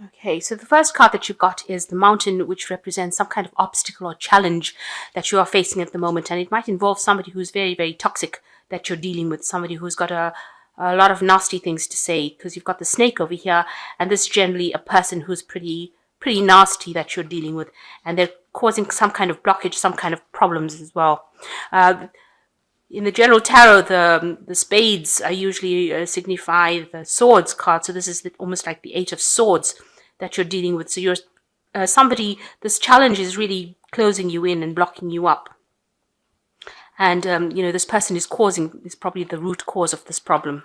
Okay, so the first card that you've got is the Mountain, which represents some kind of obstacle or challenge that you are facing at the moment. And it might involve somebody who's very, very toxic that you're dealing with, somebody who's got a lot of nasty things to say, because you've got the Snake over here, and this is generally a person who's pretty nasty that you're dealing with, and they're causing some kind of blockage, some kind of problems as well. In the general tarot, the spades are usually signify the swords card. So this is almost like the Eight of Swords that you're dealing with. So you're somebody, this challenge is really closing you in and blocking you up. And, this person is probably the root cause of this problem.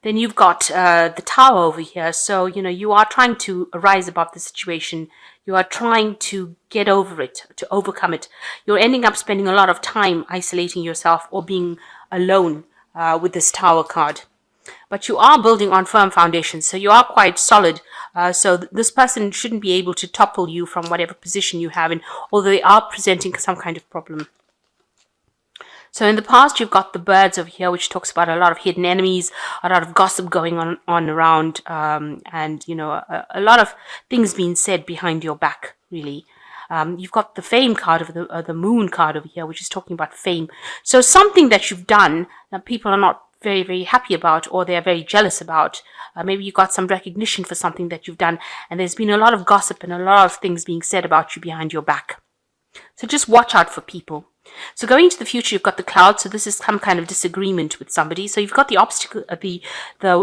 Then you've got the Tower over here. So, you are trying to rise above the situation. You are trying to get over it, to overcome it. You're ending up spending a lot of time isolating yourself or being alone with this Tower card. But you are building on firm foundations, so you are quite solid. So this person shouldn't be able to topple you from whatever position you have in, although they are presenting some kind of problem. So in the past, you've got the Birds over here, which talks about a lot of hidden enemies, a lot of gossip going on around, and, a lot of things being said behind your back, really. You've got the Fame card of the Moon card over here, which is talking about fame. So something that you've done that people are not very, very happy about, or they're very jealous about. Maybe you got some recognition for something that you've done, and there's been a lot of gossip and a lot of things being said about you behind your back. So just watch out for people. So going into the future, you've got the Cloud. So this is some kind of disagreement with somebody. So you've got the obstacle, the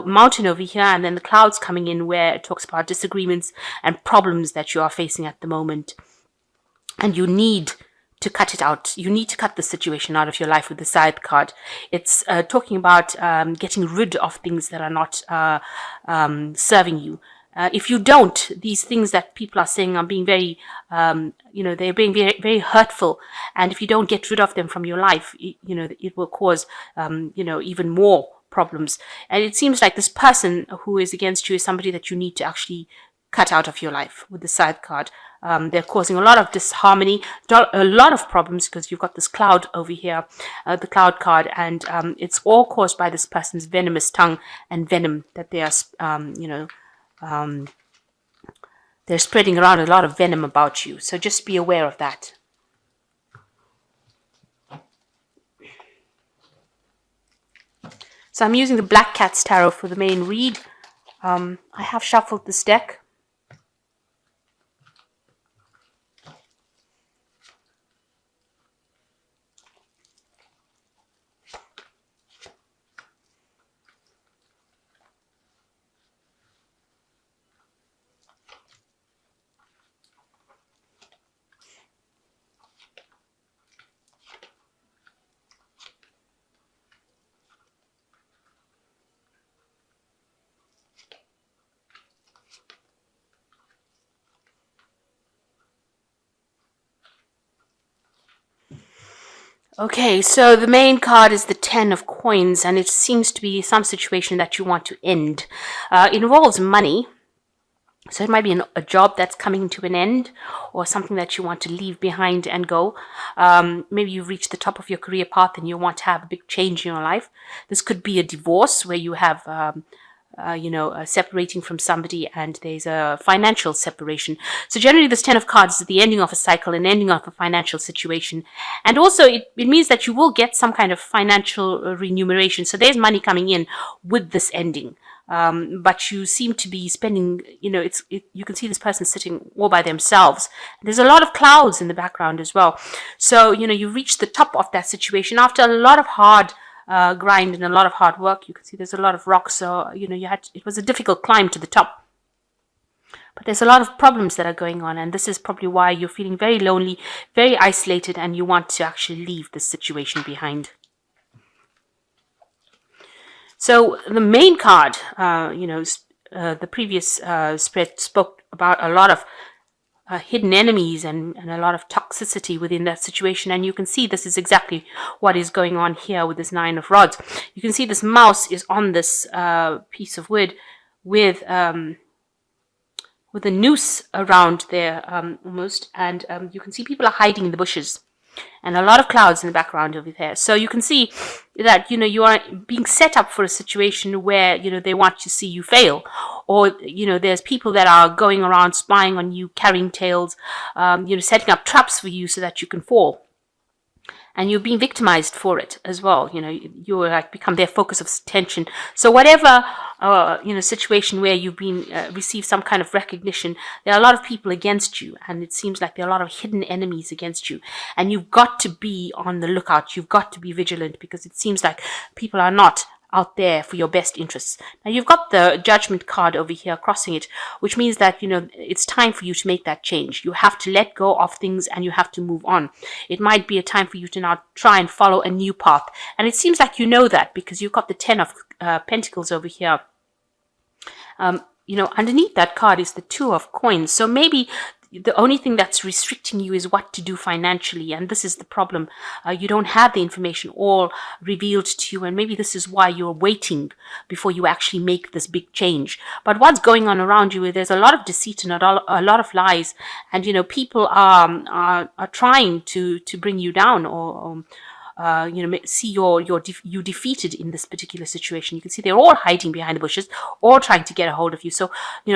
Mountain over here, and then the Clouds coming in, where it talks about disagreements and problems that you are facing at the moment. And you need to cut it out. You need to cut the situation out of your life with the Scythe card. It's talking about getting rid of things that are not serving you. If you don't, these things that people are saying are being very, they're being very, very hurtful. And if you don't get rid of them from your life, it will cause, even more problems. And it seems like this person who is against you is somebody that you need to actually cut out of your life with the Scythe card. They're causing a lot of disharmony, a lot of problems, because you've got this Cloud over here, the Cloud card, and it's all caused by this person's venomous tongue and venom that they are, they're spreading around a lot of venom about you. So just be aware of that. So I'm using the Black Cat's Tarot for the main read. I have shuffled this deck. Okay, so the main card is the Ten of Coins, and it seems to be some situation that you want to end. It involves money, so it might be a job that's coming to an end, or something that you want to leave behind and go. Maybe you've reached the top of your career path and you want to have a big change in your life. This could be a divorce where you have separating from somebody, and there's a financial separation. So generally this Ten of Cards is the ending of a cycle and ending of a financial situation. And also it means that you will get some kind of financial remuneration. So there's money coming in with this ending. But you seem to be spending, you can see this person sitting all by themselves. There's a lot of clouds in the background as well. So, you've reached the top of that situation after a lot of hard grind and a lot of hard work. You can see there's a lot of rocks, so it was a difficult climb to the top. But there's a lot of problems that are going on, and this is probably why you're feeling very lonely, very isolated, and you want to actually leave this situation behind. So the main card, the previous spread spoke about a lot of hidden enemies and a lot of toxicity within that situation. And you can see this is exactly what is going on here with this Nine of Rods. You can see this mouse is on this piece of wood with a noose around there almost. And you can see people are hiding in the bushes. and a lot of clouds in the background over there. So you can see that, you are being set up for a situation where, they want to see you fail. Or, there's people that are going around spying on you, carrying tales, setting up traps for you so that you can fall. And you're being victimized for it as well. You're like become their focus of attention. So whatever, situation where you've been received some kind of recognition, there are a lot of people against you, and it seems like there are a lot of hidden enemies against you. And you've got to be on the lookout. You've got to be vigilant, because it seems like people are not out there for your best interests. Now you've got the Judgment card over here crossing it, which means that, it's time for you to make that change. You have to let go of things and you have to move on. It might be a time for you to now try and follow a new path. And it seems like you know that, because you've got the 10 of Pentacles over here. Underneath that card is the 2 of Coins. So maybe the only thing that's restricting you is what to do financially, and this is the problem. You don't have the information all revealed to you, and maybe this is why you're waiting before you actually make this big change. But what's going on around you, there's a lot of deceit and a lot of lies, and people are trying to bring you down, or see you defeated in this particular situation. You can see they're all hiding behind the bushes, all trying to get a hold of you. So,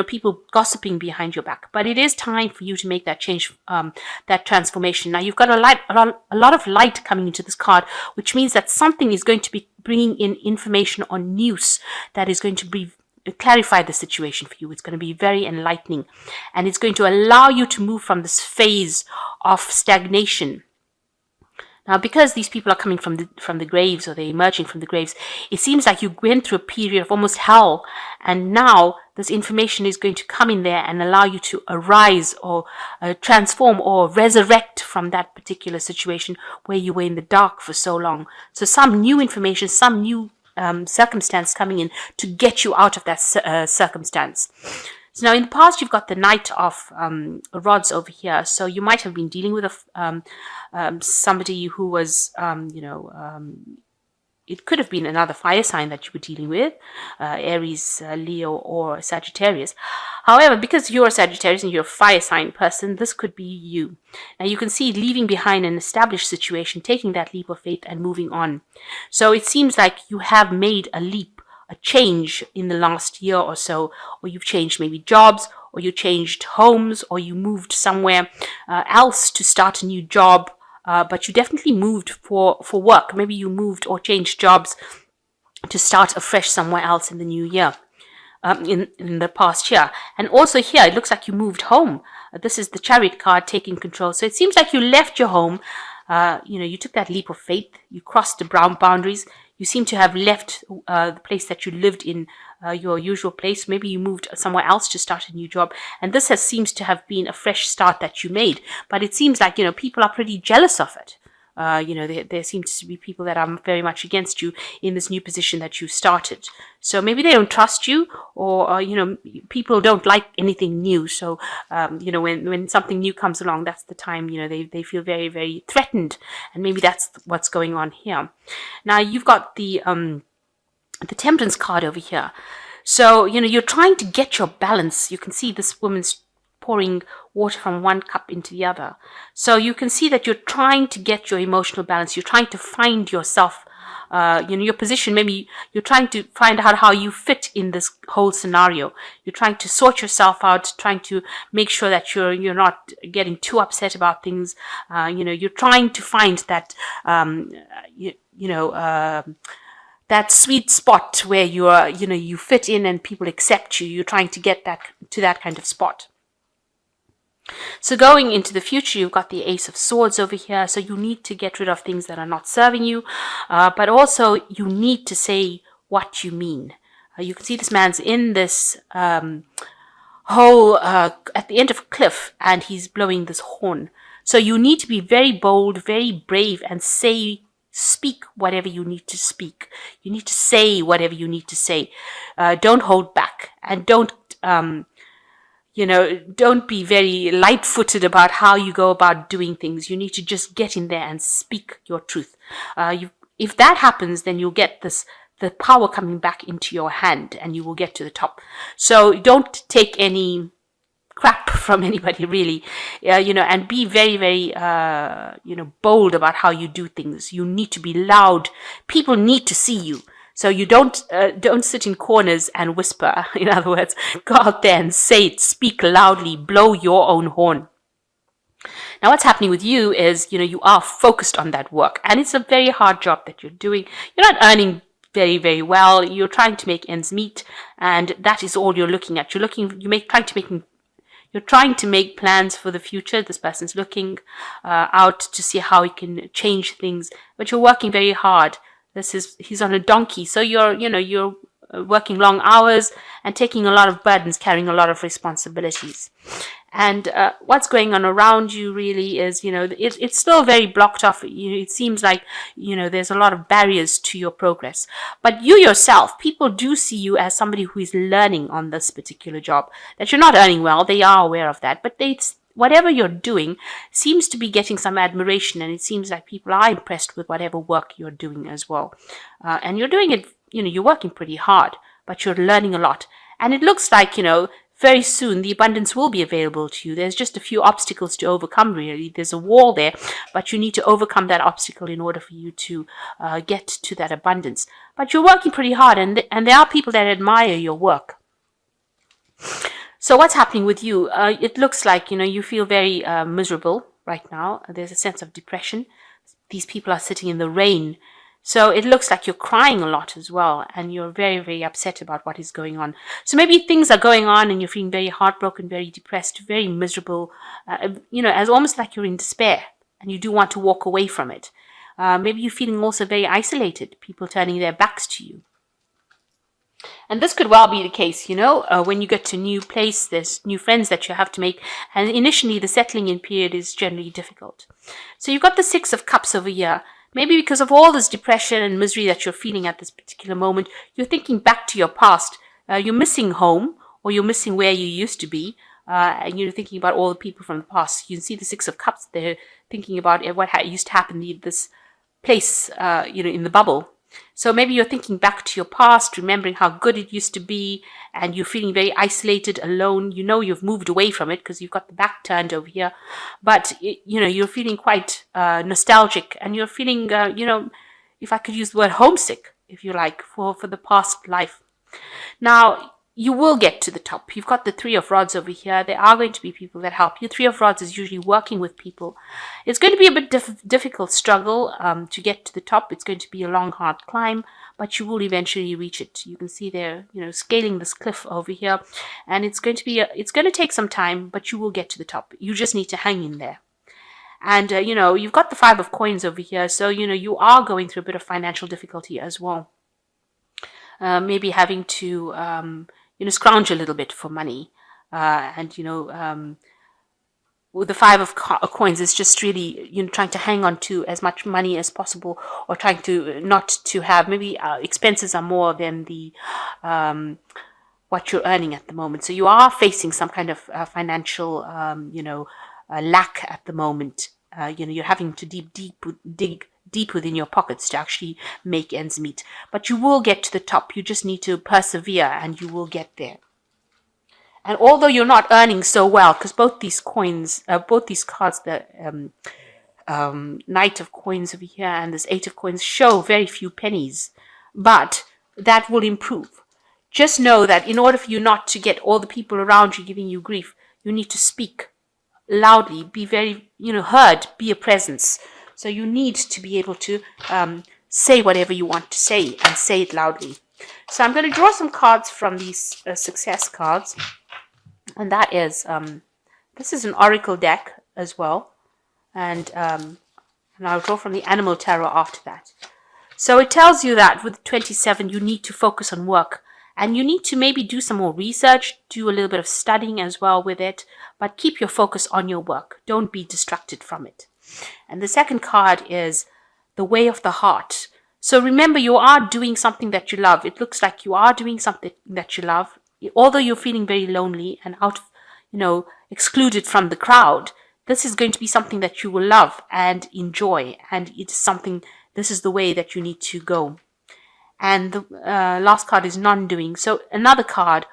people gossiping behind your back. But it is time for you to make that change, that transformation. Now, you've got a lot of light coming into this card, which means that something is going to be bringing in information or news that is going to clarify the situation for you. It's going to be very enlightening, and it's going to allow you to move from this phase of stagnation. Now, because these people are coming from the graves, or they're emerging from the graves, it seems like you went through a period of almost hell, and now this information is going to come in there and allow you to arise, or transform, or resurrect from that particular situation where you were in the dark for so long. So some new information, some new circumstance coming in to get you out of that circumstance. So now in the past, you've got the Knight of Rods over here. So you might have been dealing with somebody who was, it could have been another fire sign that you were dealing with, Aries, Leo, or Sagittarius. However, because you're a Sagittarius and you're a fire sign person, this could be you. Now you can see leaving behind an established situation, taking that leap of faith and moving on. So it seems like you have made a leap, a change in the last year or so, or you've changed maybe jobs, or you changed homes, or you moved somewhere else to start a new job, but you definitely moved for work. Maybe you moved or changed jobs to start afresh somewhere else in the new year, in the past year. And also here, it looks like you moved home. This is the Chariot card, taking control. So it seems like you left your home, you took that leap of faith, you crossed the brown boundaries. You seem to have left the place that you lived in, your usual place. Maybe you moved somewhere else to start a new job. And this seems to have been a fresh start that you made. But it seems like, people are pretty jealous of it. There seems to be people that are very much against you in this new position that you started. So maybe they don't trust you, or people don't like anything new. So, when something new comes along, that's the time, they feel very, very threatened. And maybe that's what's going on here. Now, you've got the Temperance card over here. So, you're trying to get your balance. You can see this woman's pouring water from one cup into the other. So you can see that you're trying to get your emotional balance. You're trying to find yourself, your position. Maybe you're trying to find out how you fit in this whole scenario. You're trying to sort yourself out, trying to make sure that you're not getting too upset about things. You're trying to find that, that sweet spot where you fit in and people accept you. You're trying to get that kind of spot. So going into the future, you've got the Ace of Swords over here. So you need to get rid of things that are not serving you, but also you need to say what you mean. You can see this man's in this hole at the end of a cliff, and he's blowing this horn. So you need to be very bold, very brave, and speak whatever you need to speak. You need to say whatever you need to say. Don't hold back, and don't be very light-footed about how you go about doing things. You need to just get in there and speak your truth. If that happens, then you'll get the power coming back into your hand, and you will get to the top. So don't take any crap from anybody, really. And be very, very, bold about how you do things. You need to be loud. People need to see you. So you don't sit in corners and whisper. In other words, go out there and say it, speak loudly, blow your own horn. Now, what's happening with you is, you are focused on that work, and it's a very hard job that you're doing. You're not earning very, very well. You're trying to make ends meet, and that is all you're looking at. You're trying to make plans for the future. This person's looking out to see how he can change things, but you're working very hard. He's on a donkey, so you're working long hours and taking a lot of burdens, carrying a lot of responsibilities. And what's going on around you really is, it's still very blocked off. It seems like, there's a lot of barriers to your progress. But you yourself, people do see you as somebody who is learning on this particular job. That you're not earning well, they are aware of that. But whatever you're doing seems to be getting some admiration, and it seems like people are impressed with whatever work you're doing as well. And you're doing it, you're working pretty hard, but you're learning a lot. And it looks like, very soon the abundance will be available to you. There's just a few obstacles to overcome, really. There's a wall there, but you need to overcome that obstacle in order for you to get to that abundance. But you're working pretty hard, and there are people that admire your work. So what's happening with you? It looks like, you feel very miserable right now. There's a sense of depression. These people are sitting in the rain. So it looks like you're crying a lot as well, and you're very, very upset about what is going on. So maybe things are going on and you're feeling very heartbroken, very depressed, very miserable, as almost like you're in despair and you do want to walk away from it. Maybe you're feeling also very isolated, people turning their backs to you. And this could well be the case, when you get to a new place, there's new friends that you have to make. And initially, the settling in period is generally difficult. So you've got the 6 of Cups over here. Maybe because of all this depression and misery that you're feeling at this particular moment, you're thinking back to your past. You're missing home, or you're missing where you used to be. And you're thinking about all the people from the past. You can see the 6 of Cups there, thinking about what used to happen in this place, in the bubble. So maybe you're thinking back to your past, remembering how good it used to be, and you're feeling very isolated, alone. You've moved away from it because you've got the back turned over here. But, you're feeling quite nostalgic, and you're feeling, if I could use the word homesick, if you like, for the past life. Now, you will get to the top. You've got the 3 of Rods over here. There are going to be people that help you. 3 of Rods is usually working with people. It's going to be a bit difficult struggle to get to the top. It's going to be a long, hard climb, but you will eventually reach it. You can see there, scaling this cliff over here, and it's going to take some time, but you will get to the top. You just need to hang in there. And, you've got the 5 of Coins over here, so, you are going through a bit of financial difficulty as well. Maybe having to scrounge a little bit for money. With the 5 of Coins, it's just really, trying to hang on to as much money as possible, or trying to not to have, maybe expenses are more than the what you're earning at the moment. So you are facing some kind of financial, lack at the moment. You're having to dig deep within your pockets to actually make ends meet. But you will get to the top. You just need to persevere, and you will get there. And although you're not earning so well, because both these cards, the Knight of Coins over here and this 8 of Coins, show very few pennies, but that will improve. Just know that in order for you not to get all the people around you giving you grief, you need to speak loudly, be very, heard, be a presence. So you need to be able to say whatever you want to say, and say it loudly. So I'm going to draw some cards from these success cards. And that is, this is an oracle deck as well. And I'll draw from the Animal Tarot after that. So it tells you that with 27, you need to focus on work. And you need to maybe do some more research, do a little bit of studying as well with it. But keep your focus on your work. Don't be distracted from it. And the second card is the Way of the Heart. So remember, you are doing something that you love. It looks like you are doing something that you love. Although you're feeling very lonely and out, excluded from the crowd, this is going to be something that you will love and enjoy. And it's something, this is the way that you need to go. And the last card is non-doing. So another card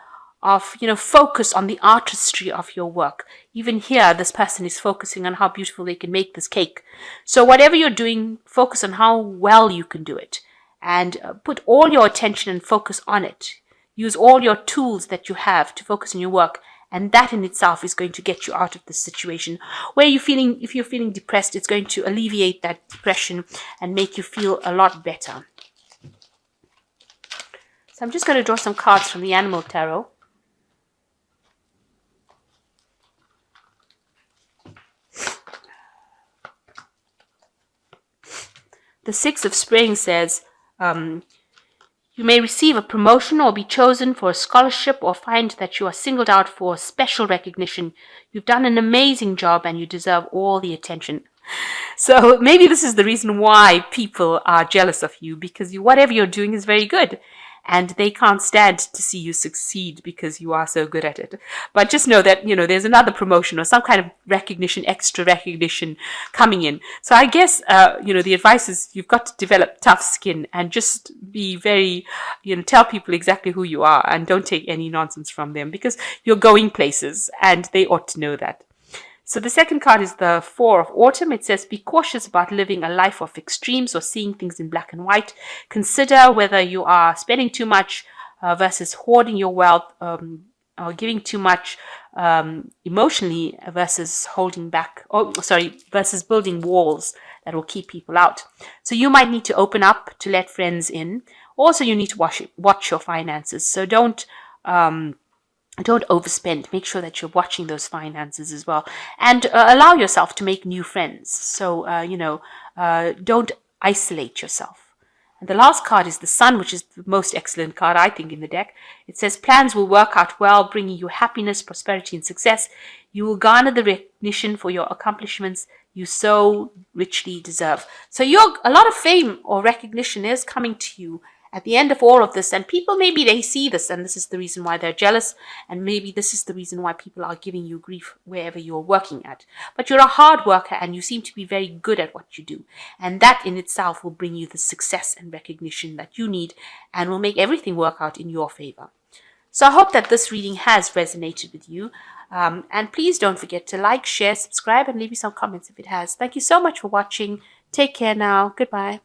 of, focus on the artistry of your work. Even here, this person is focusing on how beautiful they can make this cake. So whatever you're doing, focus on how well you can do it, and put all your attention and focus on it. Use all your tools that you have to focus on your work, and that in itself is going to get you out of this situation where if you're feeling depressed, it's going to alleviate that depression and make you feel a lot better. So I'm just going to draw some cards from the Animal Tarot. The Six of Spring says, you may receive a promotion or be chosen for a scholarship or find that you are singled out for special recognition. You've done an amazing job and you deserve all the attention. So maybe this is the reason why people are jealous of you, because whatever you're doing is very good. And they can't stand to see you succeed because you are so good at it. But just know that, there's another promotion or some kind of recognition, extra recognition coming in. So I guess, the advice is you've got to develop tough skin and just be very, tell people exactly who you are and don't take any nonsense from them, because you're going places and they ought to know that. So the second card is the Four of Autumn. It says, be cautious about living a life of extremes or seeing things in black and white. Consider whether you are spending too much versus hoarding your wealth, or giving too much emotionally versus holding back, versus building walls that will keep people out. So you might need to open up to let friends in. Also, you need to watch your finances. So don't overspend. Make sure that you're watching those finances as well, and allow yourself to make new friends. So don't isolate yourself. And the last card is the Sun, which is the most excellent card, I think, in the deck. It says, plans will work out well, bringing you happiness, prosperity, and success. You will garner the recognition for your accomplishments you so richly deserve. So a lot of fame or recognition is coming to you at the end of all of this, and people, maybe they see this and this is the reason why they're jealous, and maybe this is the reason why people are giving you grief wherever you're working at. But you're a hard worker and you seem to be very good at what you do, and that in itself will bring you the success and recognition that you need and will make everything work out in your favor. So I hope that this reading has resonated with you, and please don't forget to like, share, subscribe, and leave me some comments if it has. Thank you so much for watching. Take care now. Goodbye.